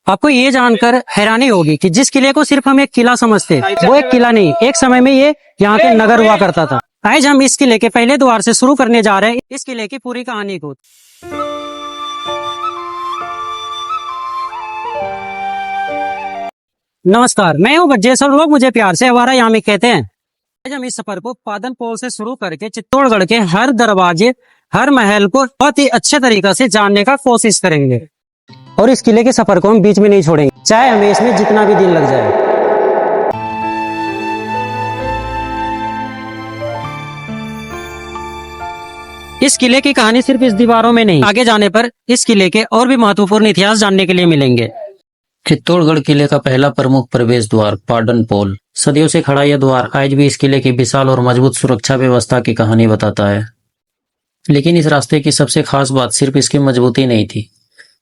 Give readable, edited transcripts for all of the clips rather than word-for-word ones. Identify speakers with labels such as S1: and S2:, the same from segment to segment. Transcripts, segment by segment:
S1: आपको ये जानकर हैरानी होगी कि जिस किले को सिर्फ हम एक किला समझते, वो एक किला नहीं, एक समय में ये यहाँ के नगर हुआ करता था। आज हम इस किले के पहले द्वार से शुरू करने जा रहे हैं इस किले की पूरी कहानी को। नमस्कार, मैं हूँ बज्जेश और लोग मुझे प्यार से हमारा यामी कहते हैं। आज हम इस सफर को पादन पोल से शुरू करके चित्तौड़गढ़ के हर दरवाजे, हर महल को बहुत ही अच्छे तरीके से जानने का कोशिश करेंगे और इस किले के सफर को हम बीच में नहीं छोड़ेंगे, चाहे हमें इसमें जितना भी दिन लग जाए। इस किले की कहानी सिर्फ इस दीवारों में नहीं, आगे जाने पर इस किले के और भी महत्वपूर्ण इतिहास जानने के लिए मिलेंगे।
S2: चित्तौड़गढ़ किले का पहला प्रमुख प्रवेश द्वार पाडन पोल। सदियों से खड़ा यह द्वार आज भी इस किले की विशाल और मजबूत सुरक्षा व्यवस्था की कहानी बताता है। लेकिन इस रास्ते की सबसे खास बात सिर्फ इसकी मजबूती नहीं थी,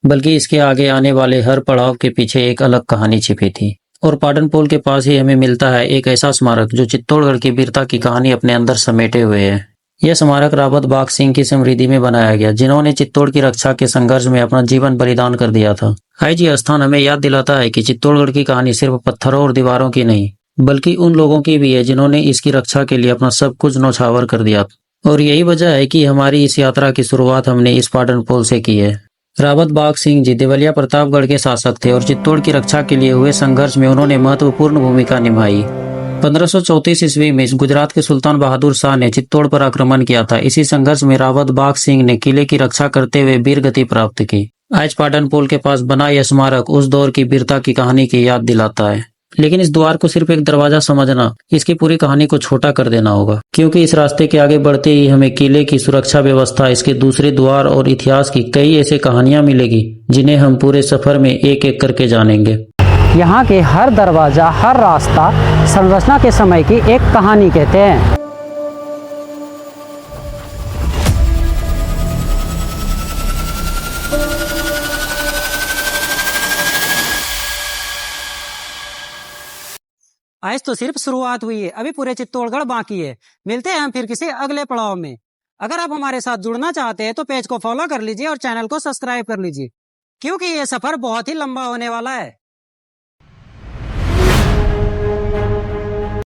S2: बल्कि इसके आगे आने वाले हर पड़ाव के पीछे एक अलग कहानी छिपी थी। और पाडन पोल के पास ही हमें मिलता है एक ऐसा स्मारक जो चित्तौड़गढ़ की वीरता की कहानी अपने अंदर समेटे हुए है। यह स्मारक रावत बाघ सिंह की स्मृति में बनाया गया, जिन्होंने चित्तौड़ की रक्षा के संघर्ष में अपना जीवन बलिदान कर दिया था। आज यह स्थान हमें याद दिलाता है कि चित्तौड़गढ़ की कहानी सिर्फ पत्थरों और दीवारों की नहीं, बल्कि उन लोगों की भी है जिन्होंने इसकी रक्षा के लिए अपना सब कुछ न्यौछावर कर दिया। और यही वजह है कि हमारी इस यात्रा की शुरुआत हमने इस पाडन पोल से की है। रावत बाघ सिंह जी देवलिया प्रतापगढ़ के शासक थे और चित्तौड़ की रक्षा के लिए हुए संघर्ष में उन्होंने महत्वपूर्ण भूमिका निभाई। 1534 ईस्वी में गुजरात के सुल्तान बहादुर शाह ने चित्तौड़ पर आक्रमण किया था। इसी संघर्ष में रावत बाघ सिंह ने किले की रक्षा करते हुए वीर गति प्राप्त की। आज पाटन पोल के पास बना यह स्मारक उस दौर की वीरता की कहानी की याद दिलाता है। लेकिन इस द्वार को सिर्फ एक दरवाजा समझना इसकी पूरी कहानी को छोटा कर देना होगा, क्योंकि इस रास्ते के आगे बढ़ते ही हमें किले की सुरक्षा व्यवस्था, इसके दूसरे द्वार और इतिहास की कई ऐसी कहानियां मिलेगी जिन्हें हम पूरे सफर में एक एक करके जानेंगे।
S1: यहाँ के हर दरवाजा, हर रास्ता संरचना के समय की एक कहानी कहते हैं। आज तो सिर्फ शुरुआत हुई है, अभी पूरे चित्तौड़गढ़ बाकी है। मिलते हैं हम फिर किसी अगले पड़ाव में। अगर आप हमारे साथ जुड़ना चाहते हैं तो पेज को फॉलो कर लीजिए और चैनल को सब्सक्राइब कर लीजिए, क्योंकि ये सफर बहुत ही लंबा होने वाला है।